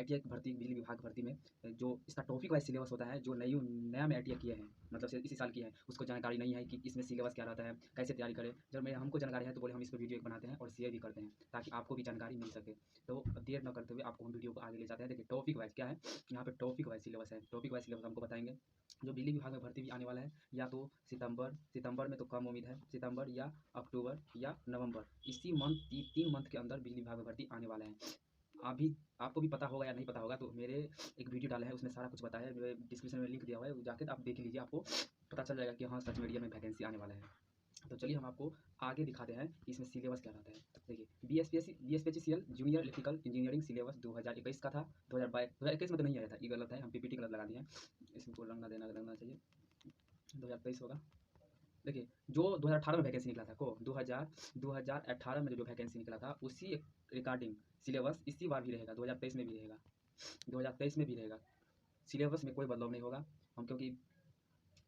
ITI भर्ती बिजली विभाग भर्ती में जो इसका टॉपिक वाइज सिलेबस होता है, जो नया में ITI किए हैं, मतलब से इसी साल किए हैं, उसको जानकारी नहीं है कि इसमें सिलेबस क्या रहता है, कैसे तैयारी करें। जब मैं हमको जानकारी है तो बोले हम इस पर वीडियो एक बनाते हैं और शेयर भी करते हैं ताकि आपको भी जानकारी मिल सके। तो देर न करते हुए आपको हम वीडियो को आगे ले जाते हैं। देखिए टॉपिक वाइज क्या है, यहाँ पे टॉपिक वाइज सिलेबस है। टॉपिक वाइज सिलेबस हमको बताएंगे। जो बिजली विभाग में भर्ती भी आने वाला है, या तो सितंबर में तो कम उम्मीद है, सितंबर या अक्टूबर या नवंबर, इसी मंथ 3 मंथ के अंदर बिजली विभाग में भर्ती आने वाला है। अभी आपको भी पता होगा या नहीं पता होगा, तो मेरे एक वीडियो डाला है, उसमें सारा कुछ बताया है, डिस्क्रिप्शन में लिंक दिया हुआ है, जाके आप देख लीजिए, आपको पता चल जाएगा कि हाँ सच मीडिया में वैकेंसी आने वाला है। तो चलिए हम आपको आगे दिखाते हैं कि इसमें सिलेबस क्या रहता है। देखिए BSPCL junior electrical engineering syllabus 2021 का था। 2021 में तो नहीं आया था, ये गलत है, हम PPT गलत लगा दिए हैं, इसको लगना चाहिए 2023 होगा। देखिए जो 2018 में वैकेंसी निकला था, 2018 में जो वैकेंसी निकला था उसी रिगार्डिंग सिलेबस इसी बार भी रहेगा, 2023 में भी रहेगा, 2023 में भी रहेगा। सिलेबस में कोई बदलाव नहीं होगा। हम क्योंकि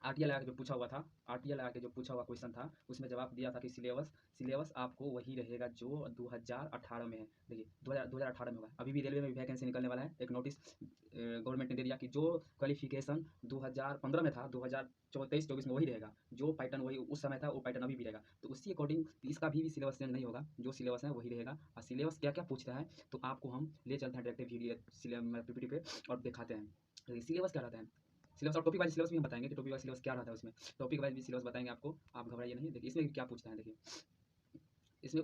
RTI लगा के जो पूछा हुआ था, RTI लगा के जो पूछा हुआ क्वेश्चन था, उसमें जवाब दिया था कि सिलेबस आपको वही रहेगा जो 2018 में है। देखिए 2018 में होगा। अभी भी रेलवे में भी वैकेंसी निकलने वाला है। एक नोटिस गवर्नमेंट ने दे दिया कि जो क्वालिफिकेशन 2015 में था, 2023-24 में वही रहेगा, जो पैटर्न वही उस समय था वो पैटर्न अभी भी रहेगा। तो उसी अकॉर्डिंग इसका भी सिलेबस चेंज नहीं होगा, जो सिलेबस है वही रहेगा। और सिलेबस क्या क्या पूछता है तो आपको हम ले चलते हैं डायरेक्ट वीडियो PPT पे और दिखाते हैं सिलेबस क्या रहता है। सिलेबस और टॉपिक वाइज सिलेबस भी हम बताएंगे कि टॉपिक वाइज सिलेबस क्या रहता है उसमें। टॉपिक वाइज भी सिलेबस बताएंगे आपको, आप घबराइए नहीं। देखिए इसमें क्या पूछता है, देखिए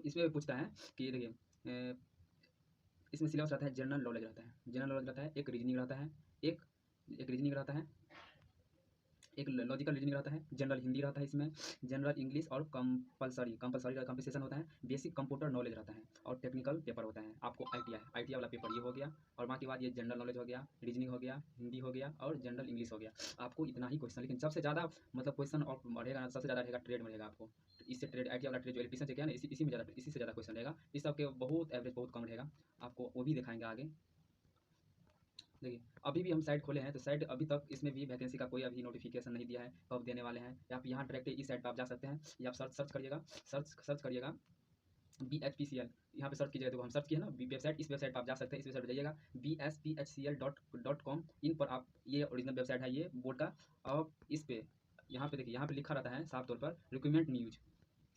इसमें पूछता है कि देखिए इसमें सिलेबस रहता है, जनरल नॉलेज रहता है, एक रीजनिंग रहता है, एक रीजनिंग रहता है, एक लॉजिकल रीजनिंग रहता है, जनरल हिंदी रहता है, इसमें जनरल इंग्लिश और कंपलसरी कंपनसेशन होता है, बेसिक कंप्यूटर नॉलेज रहता है और टेक्निकल पेपर होता है। आपको ITI वाला पेपर ये हो गया, और बाकी बात ये जनरल नॉलेज हो गया, रीजनिंग हो गया, हिंदी हो गया और जनरल इंग्लिश हो गया। आपको इतना ही क्वेश्चन, लेकिन सबसे ज़्यादा मतलब क्वेश्चन और बढ़ेगा, सबसे ज़्यादा रहेगा ट्रेड में रहेगा आपको। इससे ट्रेड ITI वाला ट्रेड जो इलेक्ट्रीशियन से क्या है ना, इसी से ज़्यादा क्वेश्चन रहेगा। इस सबके बहुत एवरेज बहुत कम रहेगा, आपको वो भी दिखाएंगे आगे। देखिए अभी भी हम साइट खोले हैं, तो साइट अभी तक इसमें भी वैकेंसी का कोई अभी नोटिफिकेशन नहीं दिया है, कब देने वाले हैं। आप यहाँ डायरेक्ट इस साइट पर आप जा सकते हैं, या आप सर्च करिएगा BHPCL, यहाँ पे सर्च कीजिएगा। देखो हम सर्च किए ना वेबसाइट, इस वेबसाइट पर आप जा सकते हैं, इस वेबसाइट पर जाइएगा BSPHCL.com। इन पर आप, ये ओरिजिनल वेबसाइट है ये बोर्ड का। अब इस पे यहाँ पे देखिए, यहाँ पे लिखा रहता है साफ तौर पर रिक्रूटमेंट न्यूज।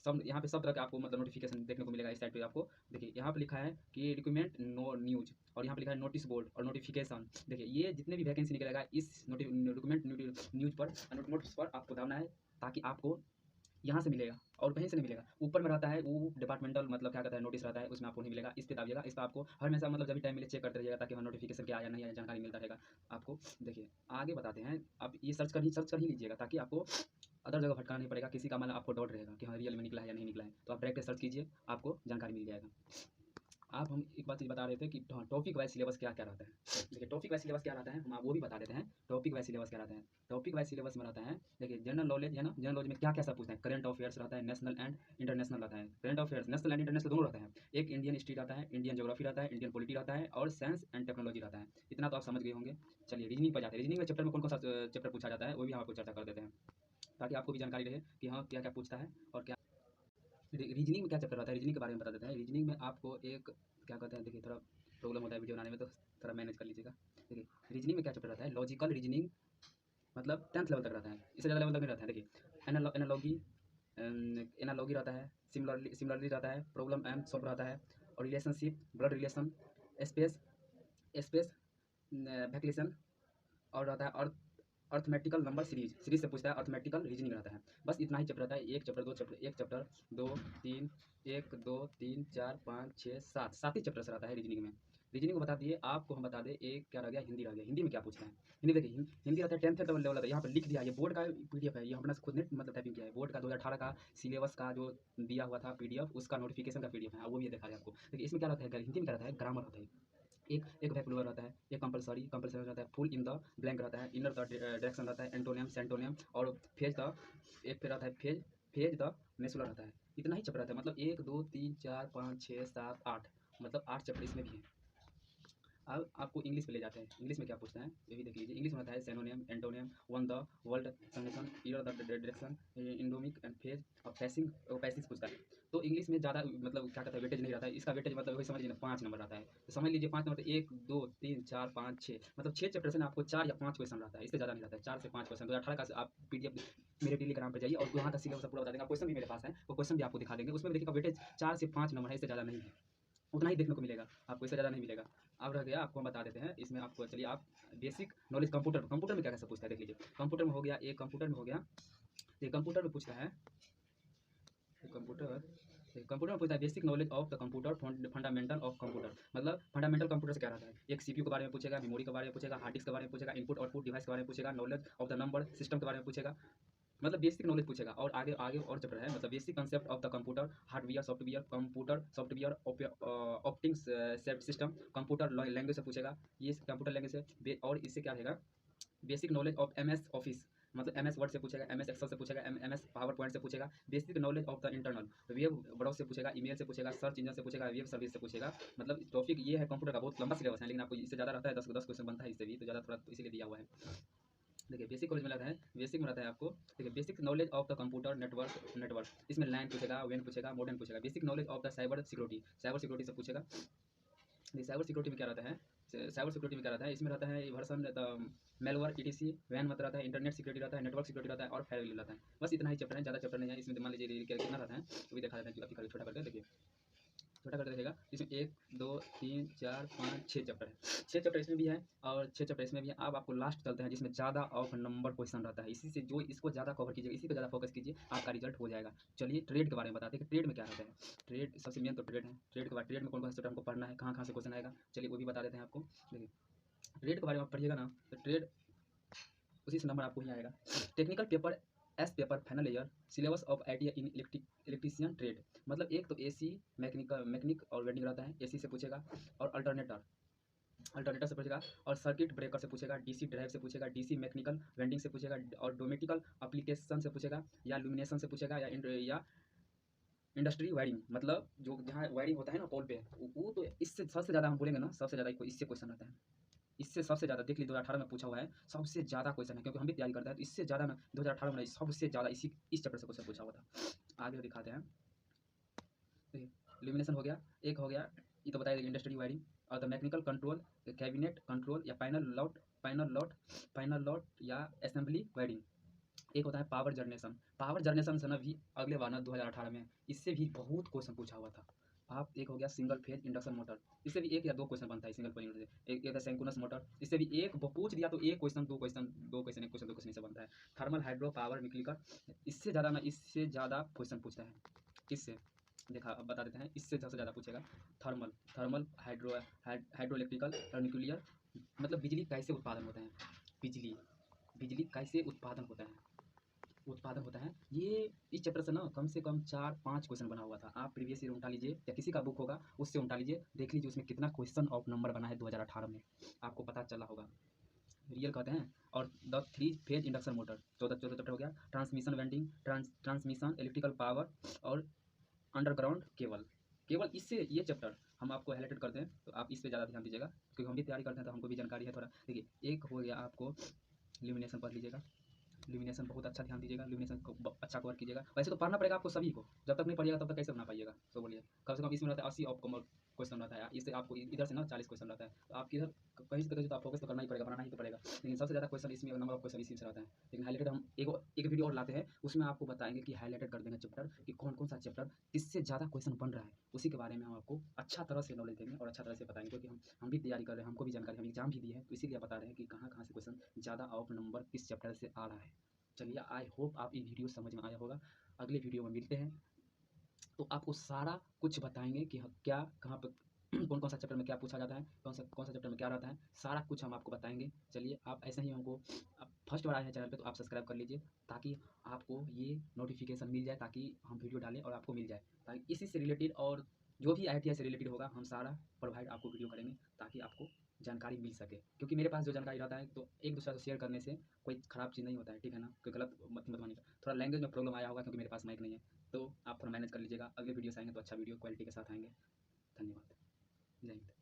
सब यहाँ पे सब तरह के आपको मतलब नोटिफिकेशन देखने को मिलेगा इस साइट पे आपको। देखिए यहाँ पे लिखा है कि रिक्रूटमेंट न्यूज, और यहाँ पे लिखा है नोटिस बोर्ड और नोटिफिकेशन। देखिए ये जितने भी वैकेंसी निकलेगा इस रिक्रूटमेंट न्यूज पर, नोटिस पर आपको दबाना है, ताकि आपको यहाँ से मिलेगा और कहीं से नहीं मिलेगा। ऊपर में रहता है वो डिपार्टमेंटल मतलब क्या कहता है नोटिस रहता है, उसमें आपको नहीं मिलेगा। इस पे दाबिएगा, इस पर आपको हमेशा मतलब जब भी टाइम मिले चेक करते रहिएगा, ताकि हमारा नोटिफिकेशन क्या आया नहीं आया जानकारी मिलता रहेगा आपको। देखिए आगे बताते हैं, आप ये सर्च कर ही लीजिएगा, ताकि आपको अदर जगह भटकाना नहीं पड़ेगा। किसी का मतलब आपको डाउट रहेगा कि हाँ रियल में निकला है या नहीं निकला है, तो आप डायरेक्ट सर्च कीजिए, आपको जानकारी मिल जाएगा। आप हम एक बात बता रहे थे कि टॉपिक वाइज सिलेबस क्या क्या रहता है। देखिए टॉपिक वाइज सिलेबस क्या रहता है, हम आप वो भी बता देते हैं। टॉपिक वाइज सिलेबस क्या रहता है, टॉपिक वाइज सिलेबस में रहता है, देखिए जनरल नॉलेज है ना, जनरल नॉलेज में क्या क्या सब पूछते हैं। करंट अफेयर्स रहता है, नेशनल एंड इंटरनेशनल रहता है। Current affairs national and international दोनों रहता है। एक इंडियन हिस्ट्री रहता है, इंडियन ज्योग्राफी रहता है, इंडियन पॉलिटी रहता है, और साइंस एंड टेक्नोलॉजी रहता है। इतना तो आप समझ गए होंगे। चलिए रीजनिंग पर जाते हैं। रीजनिंग में चैप्टर में कौन कौन सा चैप्टर पूछा जाता है वो भी हम आपको चर्चा कर देते हैं, ताकि आपको भी जानकारी रहे कि हाँ क्या क्या पूछता है और क्या। रीजनिंग में क्या चैप्टर रहता है, रीजनिंग के बारे में बता देते हैं। रीजनिंग में आपको एक क्या कहते हैं, देखिए थोड़ा प्रॉब्लम होता है वीडियो बनाने में, तो थोड़ा मैनेज कर लीजिएगा। देखिए रीजनिंग में क्या चैप्टर रहता है, लॉजिकल रीजनिंग, मतलब 10th लेवल तक रहता है, इससे ज़्यादा लेवल तक नहीं रहता है। देखिए एनालॉगी रहता है, सिमिलरली रहता है, प्रॉब्लम एंड सॉल्व रहता है, और relationship, blood relation, space space vacation, और रहता है अर्थमेटिकल नंबर सीरीज से पूछता है, अर्थमेटिकल रीजनिंग रहता है। बस इतना ही चैप्टर रहता है। एक चैप्टर दो तीन, 1 2 3 4 5 6 7 7 ही चैप्टर रहता है रीजनिंग में। रीजनिंग को बता दिए, आपको हम बता दें एक क्या रह गया, हिंदी रह गया। हिंदी में क्या पूछना है, हिंदी देखिए, हिंदी रहता है 10th लेवल रहता है। यहाँ पर लिख दिया, ये बोर्ड का PDF है, ये हमने खुद ने मतलब टाइपिंग किया है। बोर्ड का 2018 का सिलेबस का जो दिया हुआ था PDF, उसका नोटिफिकेशन का PDF है, वो भी दिखा है आपको। देखिए इसमें क्या रहता है, हिंदी में क्या रहता है, ग्रामर रहता है, एक वैक्यूलर रहता है, एक कंपलसरी रहता है, फुल इन द ब्लैंक रहता है, इनर द डायरेक्शन रहता है, एंटोनियम सेंटोनियम, और फेज द, एक पे रहता है फेज द नेसुलर रहता है। इतना ही चैप्टर रहता है, मतलब 1 2 3 4 5 6 7 8, मतलब 8 चैप्टर इसमें भी है। अब आपको इंग्लिश पे ले जाते हैं। इंग्लिश में क्या पूछते हैं ये भी देख लीजिए। इंग्लिश में आता है synonym, antonym, one the, world, summation, year the direction, endemic and phase और पैसिंग पैसिंग पूछता है। तो इंग्लिश में ज़्यादा मतलब क्या कहता है वेटेज नहीं रहता है। इसका वेटेज मतलब वही समझ लीजिए ना 5 नंबर रहता है। तो समझ लीजिए 5 नंबर, 1 2 3 4 5 6 मतलब 6 चैप्टर से ना आपको 4 या 5 क्वेश्चन रहता है, इससे ज़्यादा नहीं रहता है। 4 से 5 क्वेश्चन 2018 का आप पीडीएफ मेरे टेलीग्राम पे जाइए और वहाँ का सिलेबस पूरा बता देंगे। क्वेश्चन भी मेरे पास है, वो क्वेश्चन भी आपको दिखा देंगे। उसमें भी देखिएगा वेटेज 4 से 5 नंबर है, इससे ज़्यादा नहीं है। उतना ही देखने को मिलेगा आपको, इससे ज़्यादा नहीं मिलेगा। अब रह गया, आपको हम बता देते हैं इसमें आपको। चलिए आप बेसिक नॉलेज कंप्यूटर में क्या कैसे पूछता है देख लीजिए। कंप्यूटर में हो गया, एक कंप्यूटर में हो गया, ये कंप्यूटर में पूछता है, कंप्यूटर में पूछता है basic knowledge of the computer, fundamental of computer. मतलब फंडामेंटल कंप्यूटर से क्या रहता है, एक सीपीयू के बारे में पूछेगा, मेमोरी के बारे में पूछेगा, हार्ड डिस्क के बारे में पूछेगा, इनपुट आउटपुट डिवाइस के बारे में पूछेगा, knowledge of the number system के बारे में पूछेगा। मतलब बेसिक नॉलेज पूछेगा। और आगे आगे और चैप्टर है, मतलब basic concept of the computer, hardware software, computer software, opting system, computer language से पूछेगा। ये कंप्यूटर लैंग्वेज है। और इससे क्या रहेगा, basic knowledge of MS office, मतलब एमएस वर्ड से पूछेगा, एमएस एक्सेल से पूछेगा, एमएस पावर पॉइंट से पूछेगा। Basic knowledge of the internal web browse से पूछेगा, ईमेल से पूछेगा, सर्च इंजन से पूछेगा, वेब सर्विस से पूछेगा। मतलब टॉपिक ये है कंप्यूटर का, बहुत लंबा सिलेबस है, लेकिन आपको इससे ज़्यादा रहता है, 10 क्वेश्चन बनता है इससे भी, तो ज़्यादा थोड़ा इसीलिए दिया हुआ है। देखिए बेसिक कॉलेज में रहता है, बेसिक में रहता है आपको। देखिए basic knowledge of the computer network, इसमें लैन पूछेगा, वेन पूछेगा, मॉडर्न पूछेगा। Basic knowledge of the cyber security से पूछेगा। साइबर सिक्योरिटी में क्या रहता है, साइबर सिक्योरिटी में क्या रहता है, इसमें रहता है वर्सन मेलवर ईटीसी, वैन मतलब रहता है, इंटरनेट सिक्योरिटी रहता है, नेटवर्क सिक्योरिटी रहता है और फायरवॉल रहता है। बस इतना ही चैप्टर है, ज़्यादा चैप्टर नहीं है इसमें। मान लीजिए कितना रहता है वो भी दिखा देते हैं, अभी छोटा करके देखिए, छोटा करके देखिएगा। इसमें 1 2 3 4 5 6 चैप्टर है, 6 चैप्टर इसमें भी है और 6 चैप्टर इसमें भी है। अब आपको लास्ट चलते हैं जिसमें ज़्यादा ऑफ नंबर क्वेश्चन रहता है। इसी से जो इसको ज़्यादा कवर कीजिएगा, इसी पर ज़्यादा फोकस कीजिए, आपका रिजल्ट हो जाएगा। चलिए ट्रेड के बारे में बताते हैं कि ट्रेड में क्या रहता है। ट्रेड सबसे मेन तो ट्रेड है। ट्रेड के बाद ट्रेड में कौन कौन से चैप्टर हमको पढ़ना है, कहाँ कहाँ से क्वेश्चन आएगा, चलिए वो भी बता देते हैं आपको। देखिए ट्रेड के बारे में आप पढ़िएगा ना, तो ट्रेड उसी से नंबर आपको ही आएगा। Technical paper, S paper, final year, syllabus of ITI in electrician trade. मतलब एक तो एसी मैकेनिक और वेल्डिंग रहता है, एसी से पूछेगा। और अल्टरनेटर से पूछेगा। और सर्किट ब्रेकर से पूछेगा, डीसी ड्राइव से पूछेगा, डीसी मैकेनिकल वेंडिंग से पूछेगा, और डोमेटिकल एप्लीकेशन से पूछेगा, या लुमिनेशन से पूछेगा, या इंडस्ट्री वायरिंग, मतलब जो जहाँ वायरिंग होता है ना पोल पे, वो तो इससे सबसे ज़्यादा हम बोलेंगे ना, सबसे ज़्यादा इससे क्वेश्चन आता है। इससे सबसे ज़्यादा देख लीजिए 2018 में पूछा हुआ है, सबसे ज़्यादा क्वेश्चन है, क्योंकि हम भी तैयारी करते हैं। तो इससे ज़्यादा ना 2018 में सबसे ज़्यादा इस चैप्टर से क्वेश्चन पूछा हुआ था। आगे दिखाते हैं। इल्यूमिनेशन हो गया, एक हो गया ये तो बताया इंडस्ट्री वायरिंग। और the mechanical control, cabinet control, या फाइनल लॉट या असेंबली वायरिंग। एक होता है पावर जनरेशन से ना भी अगले बार ना 2018 में इससे भी बहुत क्वेश्चन पूछा हुआ था। आप एक हो गया सिंगल फेज इंडक्शन मोटर, इससे भी 1 या 2 क्वेश्चन बनता है सिंगल फेज से। एक है सिंक्रोनस मोटर, इससे भी एक पूछ दिया तो 1 question 2 question 2 question 1 question 2 question से बनता है। थर्मल हाइड्रो पावर न्यूक्लियर, इससे ज़्यादा क्वेश्चन पूछता है। इससे देखा अब बता देते हैं, इससे सबसे ज़्यादा पूछेगा। थर्मल हाइड्रो इलेक्ट्रिकल और न्यूक्लियर, मतलब बिजली कैसे उत्पादन होता है, बिजली कैसे उत्पादन होता है। ये इस चैप्टर से ना कम से कम 4-5 क्वेश्चन बना हुआ था। आप प्रीवियस ईयर उठा लीजिए या किसी का बुक होगा उससे उठा लीजिए, देख लीजिए उसमें कितना क्वेश्चन ऑफ नंबर बना है 2018 में, आपको पता चला होगा। रियल कहते हैं। और the 3 phase induction motor 14 chapter हो गया। Transmission vending, transmission electrical power और अंडरग्राउंड केवल इससे ये चैप्टर हम आपको हाईलाइटेड करते हैं, तो आप इस पे ज़्यादा ध्यान दीजिएगा, क्योंकि हम भी तैयारी करते हैं तो हमको भी जानकारी है थोड़ा। देखिए एक हो गया आपको ल्यूमिनेशन, पढ़ लीजिएगा ल्यूमिनेशन, बहुत अच्छा ध्यान दीजिएगा, ल्यूमिनेशन को अच्छा कवर कीजिएगा। वैसे तो पढ़ना पड़ेगा आपको सभी को, जब तक नहीं पढ़िएगा तब तक कैसे बना पाइएगा। तो बोलिए कम से कम इसमें रहता है 80 ऑफ कॉमन क्वेश्चन रहता है, इससे आपको इधर से ना 40 क्वेश्चन रहता है। तो आप किधर कहीं से तो आप फोकस तो करना ही पड़ेगा, बनाना ही तो पड़ेगा। लेकिन सबसे ज़्यादा क्वेश्चन इसमें, नंबर ऑफ क्वेश्चन इसी से रहता है। लेकिन हाईलाइटेड हम एक वीडियो और लाते हैं, उसमें आपको बताएंगे कि हाईलाइटेड कर देंगे चैप्टर कि कौन कौन सा चैप्टर किससे ज़्यादा क्वेश्चन बन रहा है, उसी के बारे में हम आपको अच्छा तरह से नॉलेज देंगे और अच्छा तरह से बताएंगे। क्योंकि हम भी तैयारी कर रहे हैं, हमको भी जानकारी, हम एग्जाम भी दी है, तो इसीलिए बता रहे हैं कि कहाँ कहाँ से क्वेश्चन ज़्यादा ऑफ नंबर किस चैप्टर से आ रहा है। चलिए आई होप आप ये वीडियो समझ में आया होगा। अगले वीडियो में मिलते हैं, तो आपको सारा कुछ बताएंगे कि क्या कहाँ पर कौन कौन सा चैप्टर में क्या पूछा जाता है, कौन सा चैप्टर में क्या रहता है, सारा कुछ हम आपको बताएंगे। चलिए आप ऐसे ही हमको, आप फर्स्ट बार आए हैं चैनल पे तो आप सब्सक्राइब कर लीजिए, ताकि आपको ये नोटिफिकेशन मिल जाए, ताकि हम वीडियो डालें और आपको मिल जाए, ताकि इसी से रिलेटेड और जो भी IITI से रिलेटेड होगा हम सारा प्रोवाइड आपको वीडियो करेंगे, ताकि आपको जानकारी मिल सके। क्योंकि मेरे पास जो जानकारी रहता है तो एक दूसरे से शेयर करने से कोई ख़राब चीज़ नहीं होता है, ठीक है ना। कोई गलत मत मानिएगा। थोड़ा लैंग्वेज में प्रॉब्लम आया होगा क्योंकि मेरे पास माइक नहीं है, तो आप थोड़ा मैनेज कर लीजिएगा। अगले वीडियो से आएंगे तो अच्छा वीडियो क्वालिटी के साथ आएंगे। धन्यवाद। जय हिंद।